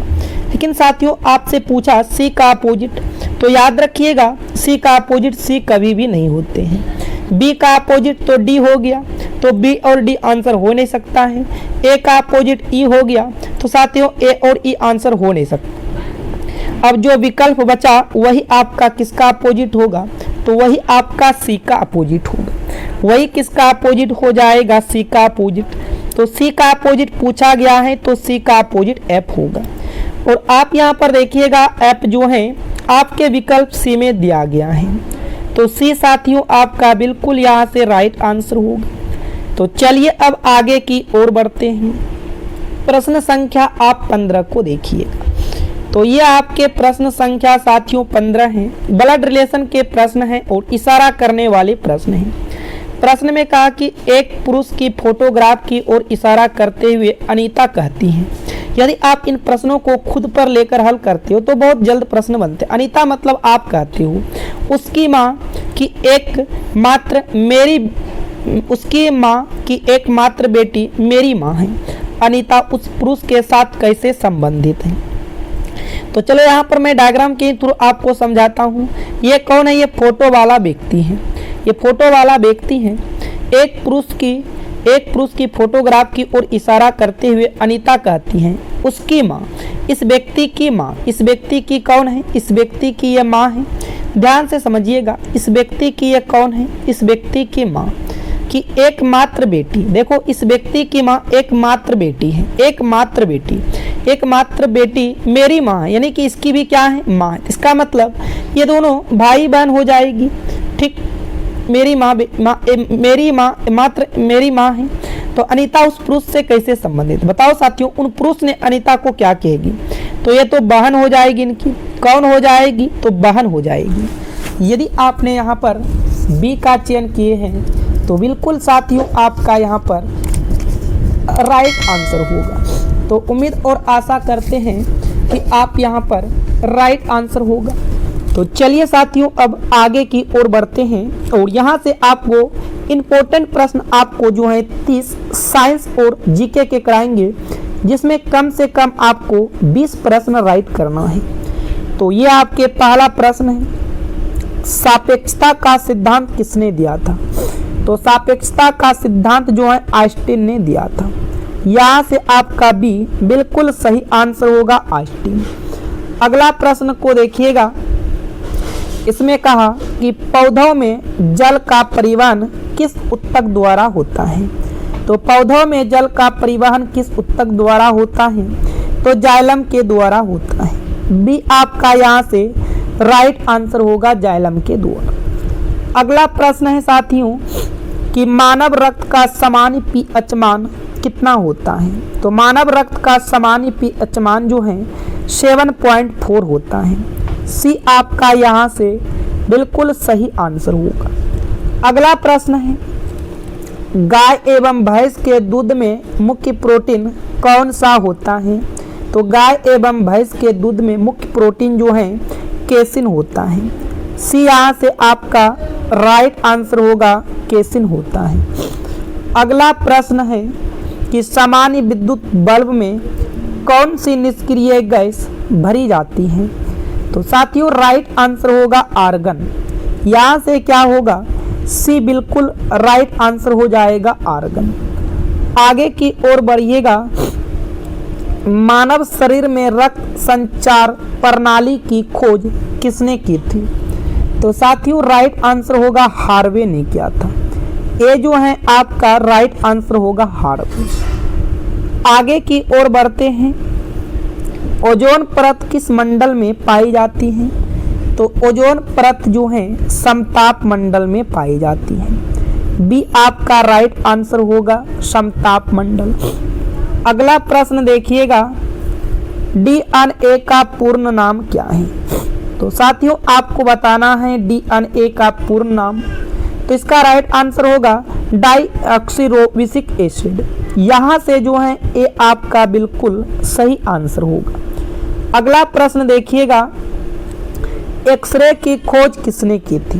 लेकिन साथियों आपसे पूछा सी का अपोजिट, तो याद रखिएगा सी का अपोजिट सी कभी भी नहीं होते हैं। बी का अपोजिट तो डी हो गया, तो बी और डी आंसर हो नहीं सकता है। ए का अपोजिट ई हो गया, तो साथियों ए और ई आंसर हो नहीं सकता। अब जो विकल्प बचा वही आपका किसका अपोजिट होगा, तो वही आपका सी का अपोजिट होगा। वही किसका अपोजिट हो जाएगा, सी का अपोजिट। तो सी का अपोजिट पूछा गया है तो सी का अपोजिट एफ होगा। और आप यहाँ पर देखिएगा एफ जो है आपके विकल्प सी में दिया गया है, तो सी साथियों आपका बिल्कुल यहाँ से राइट आंसर होगा। तो चलिए अब आगे की ओर बढ़ते हैं। प्रश्न संख्या आप 15 को देखिएगा। तो ये आपके प्रश्न संख्या साथियों 15 हैं। ब्लड रिलेशन के प्रश्न हैं और इशारा करने वाले प्रश्न हैं। प्रश्न में कहा कि एक पुरुष की फोटोग्राफ की ओर इशारा करते हुए अनीता कहती हैं। यदि आप इन प्रश्नों को खुद पर लेकर हल करते हो तो बहुत जल्द प्रश्न बनते हैं। अनीता मतलब आप कहते हो उसकी माँ की एकमात्र बेटी मेरी माँ है। अनीता उस पुरुष के साथ कैसे संबंधित है। तो चलो यहाँ पर मैं डायग्राम के थ्रू आपको समझाता हूँ। ये कौन है? ये फोटो वाला व्यक्ति है। ये फोटो वाला व्यक्ति है। एक पुरुष की फोटोग्राफ की ओर इशारा करते हुए अनीता कहती हैं उसकी माँ। इस व्यक्ति की माँ, इस व्यक्ति की कौन है? इस व्यक्ति की ये माँ है। ध्यान से समझिएगा, इस व्यक्ति की ये कौन है? इस व्यक्ति की माँ की एकमात्र बेटी। देखो, इस व्यक्ति की माँ एकमात्र बेटी है। एकमात्र बेटी मेरी माँ है, यानी कि इसकी भी क्या है? माँ। इसका मतलब ये दोनों भाई बहन हो जाएगी। ठीक, मेरी माँ है। तो अनीता उस पुरुष से कैसे संबंधित? बताओ साथियों, उन पुरुष ने अनीता को क्या कहेगी? तो ये तो बहन हो जाएगी इनकी। कौन हो जाएगी? तो बहन हो जाएगी। यदि आपने यहाँ पर बी का चयन किए हैं तो बिल्कुल साथियों आपका यहाँ पर राइट आंसर होगा। तो उम्मीद और आशा करते हैं कि आप यहाँ पर राइट आंसर होगा। तो चलिए साथियों, अब आगे की ओर बढ़ते हैं और यहाँ से आपको इम्पोर्टेंट प्रश्न आपको जो है 30 साइंस और जीके के कराएंगे, जिसमें कम से कम आपको 20 प्रश्न राइट करना है। तो ये आपके पहला प्रश्न है, सापेक्षता का सिद्धांत किसने दिया था? तो सापेक्षता का सिद्धांत जो है आइंस्टीन ने दिया था। यहाँ से आपका बी बिल्कुल सही आंसर होगा, आइंस्टीन। अगला प्रश्न को देखिएगा। इसमें कहा कि पौधों में जल का परिवहन किस ऊतक द्वारा होता है? तो पौधों में जल का परिवहन किस ऊतक द्वारा होता है? तो जाइलम के द्वारा होता है। बी आपका यहाँ से राइट आंसर होगा, जाइलम के द्वारा। अगला प्रश्न है साथियों कि मानव रक्त का सामान्य पीएच मान कितना होता है? तो मानव रक्त का सामान्य पीएच मान जो है 7.4 होता है। सी आपका यहाँ से बिल्कुल सही आंसर होगा। अगला प्रश्न है, गाय एवं भैंस के दूध में मुख्य प्रोटीन कौन सा होता है? तो गाय एवं भैंस के दूध में मुख्य प्रोटीन जो है केसिन होता है। सी यहाँ से आपका राइट आंसर होगा, केसिन होता है। अगला प्रश्न है कि सामान्य विद्युत बल्ब में कौन सी निष्क्रिय गैस भरी जाती है? तो साथियों राइट आंसर होगा आर्गन। यहाँ से क्या होगा? सी बिल्कुल राइट आंसर हो जाएगा, आर्गन। आगे की ओर बढ़िएगा। मानव शरीर में रक्त संचार प्रणाली की खोज किसने की थी? तो साथियों राइट आंसर होगा, हार्वे ने किया था। ये जो है आपका राइट आंसर होगा, हार्वे। आगे की ओर बढ़ते हैं। ओजोन परत किस मंडल में पाई जाती है? तो ओजोन परत जो है समताप मंडल में पाई जाती है। बी आपका राइट आंसर होगा, समताप मंडल। अगला प्रश्न देखिएगा, डीएनए का पूर्ण नाम क्या है? तो साथियों आपको बताना है डीएनए का पूर्ण नाम। तो इसका राइट आंसर होगा डाइऑक्सीरिबोन्यूक्लिक एसिड। यहाँ से जो है ये आपका बिल्कुल सही आंसर होगा। अगला प्रश्न देखिएगा, एक्सरे की खोज किसने की थी?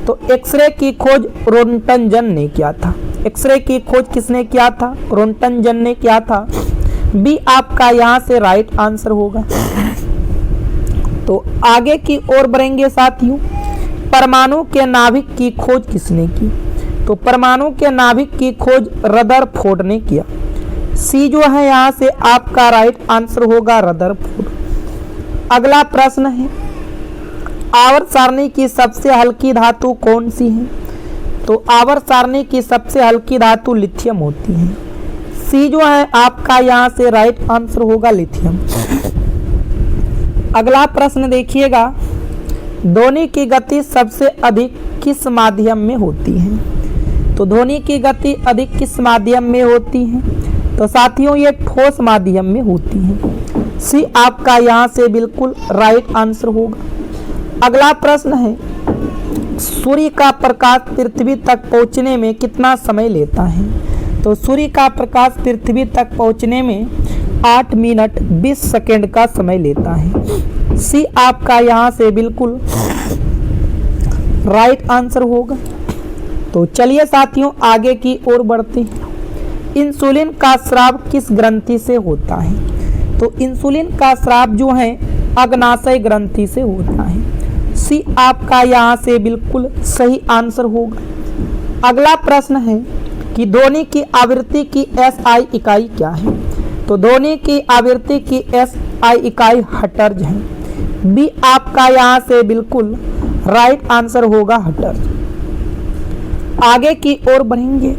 तो एक्सरे की खोज रोंटनजन ने किया था। एक्सरे की खोज किसने किया था? रोंटनजन ने किया था। बी आपका यहाँ से राइट आंसर होगा। तो आगे की ओर बढ़ेंगे साथियों। परमाणु के नाभिक की खोज किसने की? तो परमाणु के नाभिक की खोज रदरफोर्ड ने किया। सी जो है यहाँ से आपका राइट आंसर होगा, रदरफोर्ड। अगला प्रश्न है, आवर्त सारणी की सबसे हल्की धातु कौन सी है? तो आवर्त सारणी की सबसे हल्की धातु लिथियम होती है। सी जो है आपका यहाँ से राइट आंसर होगा, लिथियम। अगला प्रश्न देखिएगा, ध्वनि की गति सबसे अधिक किस माध्यम में होती है? तो ध्वनि की गति अधिक किस माध्यम में होती है? तो साथियों ये ठोस माध्यम में होती है। सी आपका यहाँ से बिल्कुल राइट आंसर होगा। अगला प्रश्न है, सूर्य का प्रकाश पृथ्वी तक पहुँचने में कितना समय लेता है? तो सूर्य का प्रकाश पृथ्वी तक पहुँचने में 8 मिनट 20 सेकेंड का समय लेता है। सी आपका यहाँ से बिल्कुल राइट आंसर होगा। तो चलिए साथियों आगे की ओर बढ़ते हैं। इंसुलिन का स्राव किस ग्रंथि से होता है? तो इंसुलिन का स्राव जो है अग्नाशय ग्रंथि से होता है। सी आपका यहाँ से बिल्कुल सही आंसर होगा। अगला प्रश्न है कि ध्वनि की आवृत्ति की एसआई इकाई क्या है? तो ध्वनि की आवृत्ति की एसआई इकाई हर्ट्ज है। बी आपका यहाँ से बिल्कुल राइट आंसर होगा हर्ट्ज। आगे की ओर बढ़ेंगे।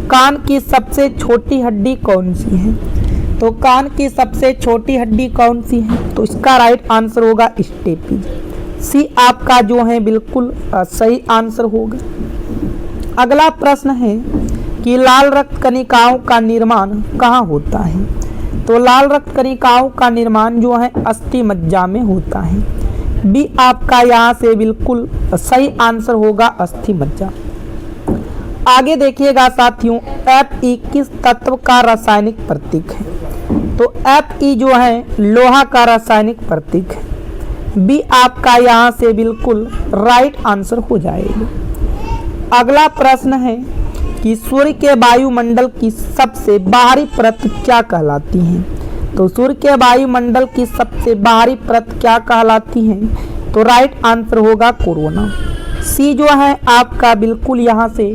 कान की सबसे छोटी हड्डी कौन सी है? तो कान की सबसे छोटी हड्डी कौन सी है? तो इसका राइट आंसर होगा स्टेपीज। सी आपका जो है बिल्कुल सही आंसर होगा। अगला प्रश्न है कि लाल रक्त कणिकाओं का निर्माण कहाँ होता है? तो लाल रक्त कणिकाओं का निर्माण जो है अस्थि मज्जा में होता है। बी आपका यहाँ से बिल्कुल सही आंसर होगा अस्थि मज्जा। आगे देखिएगा साथियों, Fe किस तत्व का रासायनिक प्रतीक है? तो Fe जो है लोहा का रासायनिक प्रतीक है। बी आपका यहाँ से बिल्कुल राइट आंसर हो जाएगा। अगला प्रश्न है कि सूर्य के वायुमंडल की सबसे बाहरी परत क्या कहलाती है? तो सूर्य के वायुमंडल की सबसे बाहरी परत क्या कहलाती है? तो राइट आंसर होगा कोरोना। सी जो है आपका बिल्कुल यहाँ से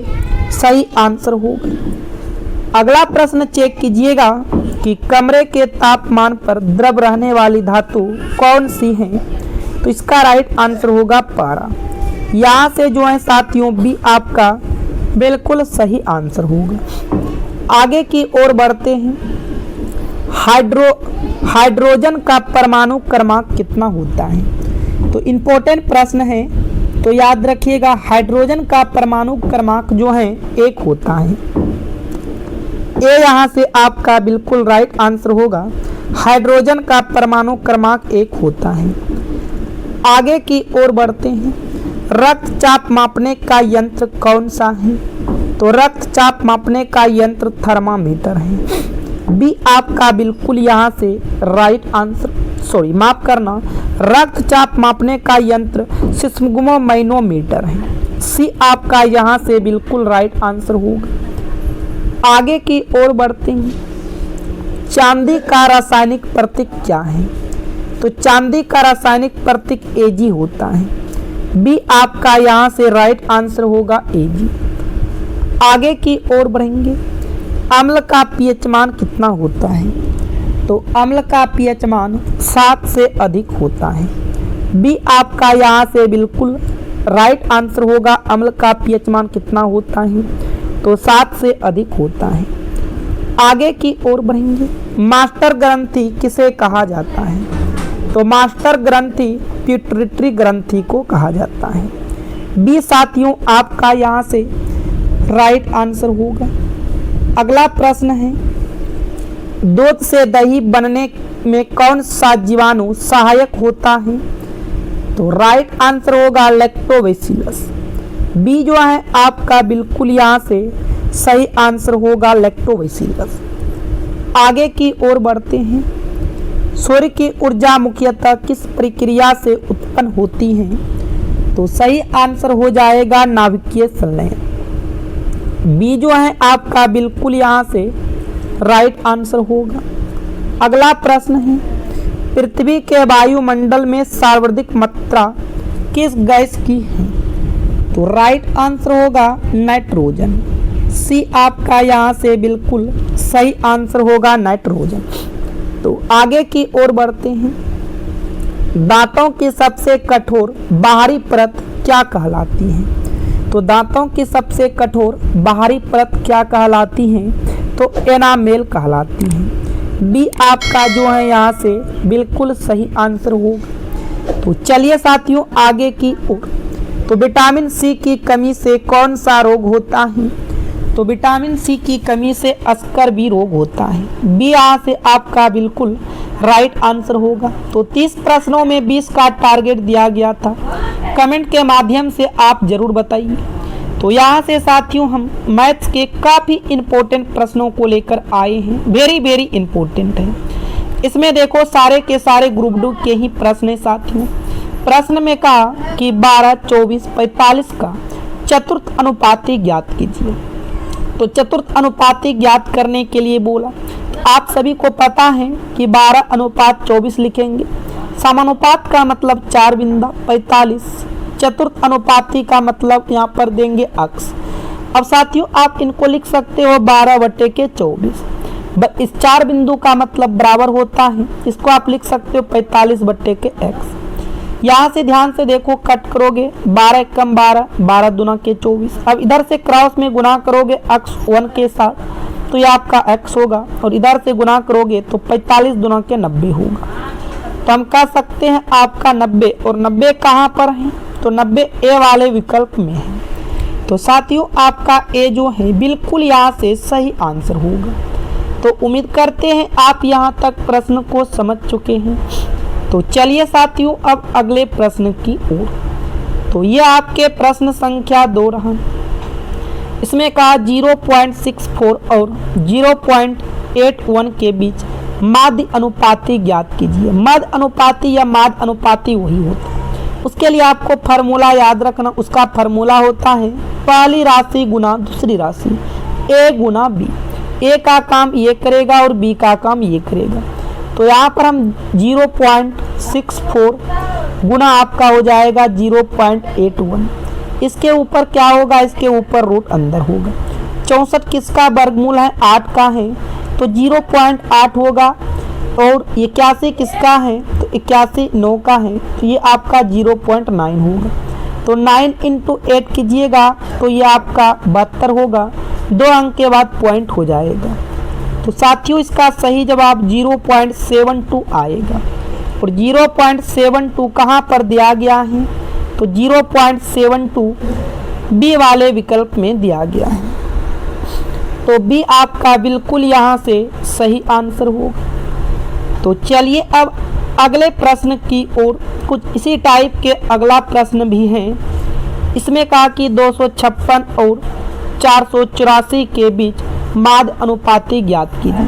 सही आंसर होगा। अगला प्रश्न चेक कीजिएगा कि कमरे के तापमान पर द्रव रहने वाली धातु कौन सी है? तो इसका राइट आंसर होगा पारा। यहाँ से जो है साथियों बी आपका बिल्कुल सही आंसर होगा। आगे की ओर बढ़ते हैं। हाइड्रोजन का परमाणु क्रमांक कितना होता है? तो इम्पोर्टेंट प्रश्न है, तो याद रखिएगा हाइड्रोजन का परमाणु क्रमांक जो है 1 होता है। ये यहाँ से आपका बिल्कुल राइट आंसर होगा। हाइड्रोजन का परमाणु क्रमांक 1 होता है। आगे की ओर बढ़ते हैं। रक्तचाप मापने का यंत्र कौन सा है? तो रक्तचाप मापने का यंत्र थर्मामीटर है। बी आपका बिल्कुल यहाँ से राइट आंसर, सॉरी माफ करना, रक्तचाप मापने का यंत्र सिस्मोग्मोमीटर है। सी आपका यहाँ से बिल्कुल राइट आंसर होगा। आगे की ओर बढ़ते हैं। चांदी का रासायनिक प्रतीक क्या है? तो चांदी का रासायनिक प्रतीक Ag होता है। बी आपका यहाँ से राइट आंसर होगा Ag। आगे की ओर बढ़ेंगे। अम्ल का पीएच मान कितना होता है? तो अम्ल का पीएच मान 7 से अधिक होता है। बी आपका यहाँ से बिल्कुल राइट आंसर होगा। अम्ल का पीएच मान कितना होता है? तो 7 से अधिक होता है। आगे की ओर बढ़ेंगे। मास्टर ग्रंथि किसे कहा जाता है? तो मास्टर ग्रंथि पिट्यूटरी ग्रंथि को कहा जाता है। बी साथियों आपका यहाँ से राइट आंसर होगा। अगला प्रश्न है, दूध से दही बनने में कौन सा जीवाणु सहायक होता है? तो राइट आंसर होगा लैक्टोबैसिलस। बी जो है आपका बिल्कुल यहाँ से सही आंसर होगा लैक्टोबैसिलस। आगे की ओर बढ़ते हैं। सूर्य की ऊर्जा मुख्यतः किस प्रक्रिया से उत्पन्न होती है? तो सही आंसर हो जाएगा नाभिकीय संलयन। बी जो है आपका बिल्कुल यहाँ से राइट आंसर होगा। अगला प्रश्न है, पृथ्वी के वायुमंडल में सर्वाधिक मात्रा किस गैस की है? तो राइट आंसर होगा नाइट्रोजन। सी आपका यहाँ से बिल्कुल सही आंसर होगा नाइट्रोजन। तो आगे की ओर बढ़ते हैं। दांतों की सबसे कठोर बाहरी परत क्या कहलाती है? तो दांतों की सबसे कठोर बाहरी परत क्या कहलाती है? तो एनामेल कहलाती है। बी आपका जो है यहाँ से बिल्कुल सही आंसर होगा। तो चलिए साथियों आगे की ओर। तो विटामिन सी की कमी से कौन सा रोग होता है? तो विटामिन सी की कमी से अस्कर रोग होता है। बी यहाँ से आपका बिल्कुल राइट आंसर होगा। तो 30 प्रश्नों में 20 का टारगेट दिया गया था। कमेंट के माध्यम से आप जरूर बताइए। तो यहाँ से साथियों हम मैथ्स के काफ़ी इम्पोर्टेंट प्रश्नों को लेकर आए हैं। वेरी इम्पोर्टेंट है। इसमें देखो सारे के सारे ग्रुप डी के ही प्रश्न है साथियों। प्रश्न में कहा कि 12, 24, 45 का चतुर्थ अनुपाती ज्ञात कीजिए। तो चतुर्थ अनुपाती ज्ञात करने के लिए बोला। आप सभी को पता है कि 12 अनुपात 24 लिखेंगे। समानुपात का मतलब 4 बिंदा 45। चतुर्थ अनुपाती का मतलब यहाँ पर देंगे अक्स। अब साथियों आप इनको लिख सकते हो 12/24। इस 4 बिंदु का मतलब बराबर होता है, इसको आप लिख सकते हो 45/x। यहाँ से ध्यान से देखो, कट करोगे 12 एकम 12, 12 दूना के 24। अब इधर से क्रॉस में गुना करोगे x 1 के साथ, तो ये आपका x होगा, और इधर से गुना करोगे तो 45 दूना के 90 होगा। तो हम कह सकते हैं आपका 90, और 90 कहाँ पर है, तो 90 ए वाले विकल्प में है। तो साथियों आपका ए जो है बिल्कुल यहाँ से सही आंसर होगा। तो उम्मीद करते हैं आप यहाँ तक प्रश्न को समझ चुके हैं। तो चलिए साथियों अब अगले प्रश्न की ओर। तो ये आपके प्रश्न संख्या 2 रहा। इसमें कहा 0.64 और 0.81 के बीच माध्य अनुपाती ज्ञात कीजिए। मध्य अनुपाती या माध्य अनुपाती वही होता है, उसके लिए आपको फार्मूला याद रखना। उसका फार्मूला होता है पहली राशि गुना दूसरी राशि, ए गुना बी। ए का काम ये करेगा और बी का काम ये करेगा। तो यहाँ पर हम 0.64 गुना आपका हो जाएगा 0.81। इसके ऊपर क्या होगा, इसके ऊपर रूट अंदर होगा। 64 किसका वर्गमूल है, 8 का है, तो 0.8 होगा। और 81 किसका है, तो 81 9 का है, तो ये आपका 0.9 होगा। तो 9 × 8 कीजिएगा तो ये आपका 72 होगा। 2 अंक के बाद पॉइंट हो जाएगा। तो साथियों इसका सही जवाब 0.72 आएगा। और 0.72 कहाँ पर दिया गया है, तो 0.72 बी वाले विकल्प में दिया गया है। तो बी आपका बिल्कुल यहाँ से सही आंसर होगा। तो चलिए अब अगले प्रश्न की ओर। कुछ इसी टाइप के अगला प्रश्न भी है। इसमें कहा कि 256 और 484 के बीच माध्य अनुपाती ज्ञात कीजिए।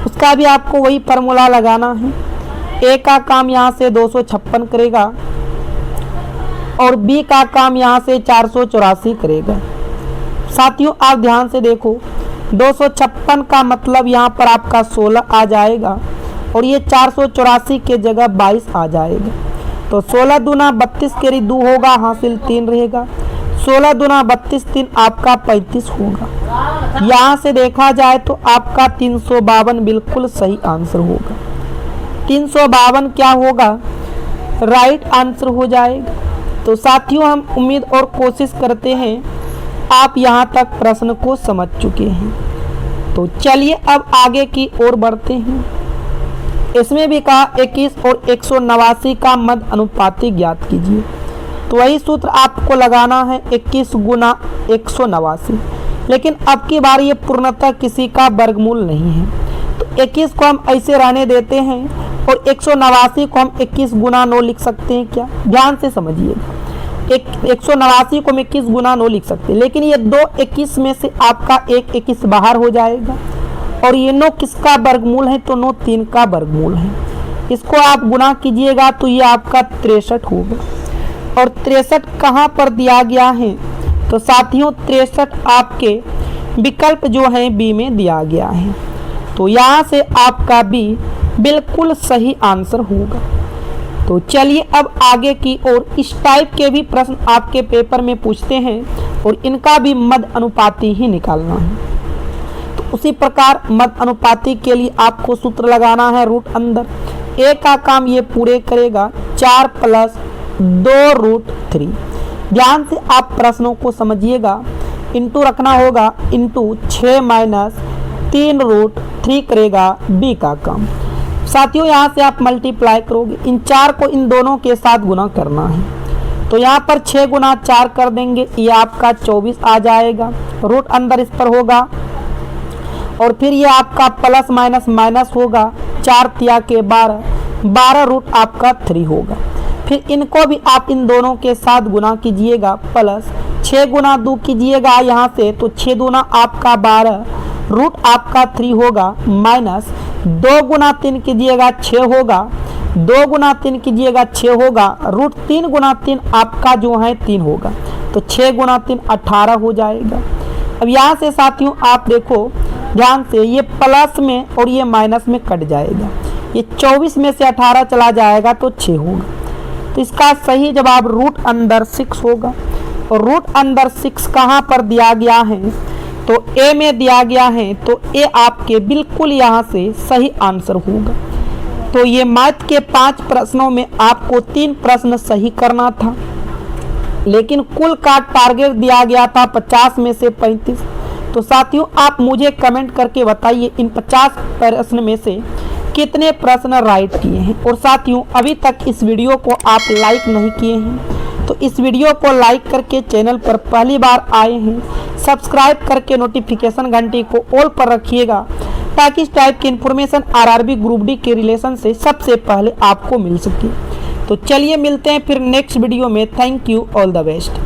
उसका भी आपको वही फार्मूला लगाना है। ए का काम यहाँ से 256 करेगा और बी का काम यहाँ से 484 करेगा। साथियों आप ध्यान से देखो, 256 का मतलब यहाँ पर आपका 16 आ जाएगा और ये 484 के जगह 22 आ जाएगा। तो 16 दूना 32 के 2 होगा, हासिल 3 रहेगा। 16 दूना 32 3 आपका 35 होगा। यहाँ से देखा जाए तो आपका 352 बिल्कुल सही आंसर होगा। 352 क्या होगा, राइट आंसर हो जाएगा। तो साथियों हम उम्मीद और कोशिश करते हैं आप यहाँ तक प्रश्न को समझ चुके हैं। तो चलिए अब आगे की ओर बढ़ते हैं। इसमें भी कहा 21 और 189 का मध्य अनुपाती ज्ञात कीजिए। तो वही सूत्र आपको लगाना है 21 गुना 189। लेकिन अब की बार ये पूर्णतः किसी का वर्गमूल नहीं है, तो 21 को हम ऐसे रहने देते हैं और 189 को हम 21 गुना 9 लिख सकते हैं। क्या, ध्यान से समझिएगा, 189 को हम 21 गुना 9 लिख सकते हैं। लेकिन ये 2 21 में से आपका एक 21 बाहर हो जाएगा और ये 9 किसका वर्गमूल है, तो 9 3 का वर्गमूल है। इसको आप गुना कीजिएगा तो ये आपका 63 होगा। और 63 कहाँ पर दिया गया है, तो साथियों 63 आपके विकल्प जो है बी में दिया गया है। तो यहाँ से आपका बी बिल्कुल सही आंसर होगा। तो चलिए अब आगे की ओर। इस टाइप के भी प्रश्न आपके पेपर में पूछते हैं और इनका भी मध्य अनुपाती ही निकालना है। तो उसी प्रकार मध्य अनुपाती के लिए आपको सूत्र लगाना है रूट अंदर। ए का काम ये पूरे करेगा, 4 + 2√3। ध्यान से आप प्रश्नों को समझिएगा। इंटू रखना होगा, इंटू 6 - 3√3 करेगा बी का काम। साथियों यहाँ से आप मल्टीप्लाई करोगे, इन 4 को इन दोनों के साथ गुना करना है। तो यहाँ पर 6 गुना 4 कर देंगे, ये आपका 24 आ जाएगा। रूट अंदर इस पर होगा और फिर ये आपका प्लस माइनस माइनस होगा, 4 तिया के 12, 12 रूट आपका 3 होगा। फिर इनको भी आप इन दोनों के साथ गुना कीजिएगा, प्लस 6 गुना 2 कीजिएगा यहाँ से, तो 6 दूना आपका 12, रूट आपका 3 होगा, माइनस 2 गुना 3 कीजिएगा 6 होगा, 2 गुना 3 कीजिएगा 6 होगा, रूट 3 गुना 3 आपका जो है 3 होगा। तो 6 गुना 3 18 हो जाएगा। अब यहाँ से साथियों आप देखो ध्यान से, ये प्लस में और ये माइनस में कट जाएगा। ये 24 में से 18 चला जाएगा तो 6 होगा। तो इसका सही जवाब रूट अंडर 6 होगा। और रूट अंडर 6 कहाँ पर दिया गया है, तो ए में दिया गया है, तो ए आपके बिल्कुल यहाँ से सही आंसर होगा। तो ये मैथ के 5 प्रश्नों में आपको 3 प्रश्न सही करना था, लेकिन कुल का टारगेट दिया गया था 50 में से 35। तो साथियों आप मुझे कमेंट करके बताइए इन 50 प्रश्न में से कितने प्रश्न राइट किए हैं। और साथियों अभी तक इस वीडियो को आप लाइक नहीं किए हैं तो इस वीडियो को लाइक करके, चैनल पर पहली बार आए हैं सब्सक्राइब करके नोटिफिकेशन घंटी को ऑल पर रखिएगा, ताकि इस टाइप की इन्फॉर्मेशन आरआरबी ग्रुप डी के रिलेशन से सबसे पहले आपको मिल सके। तो चलिए मिलते हैं फिर नेक्स्ट वीडियो में। Thank you, all the best.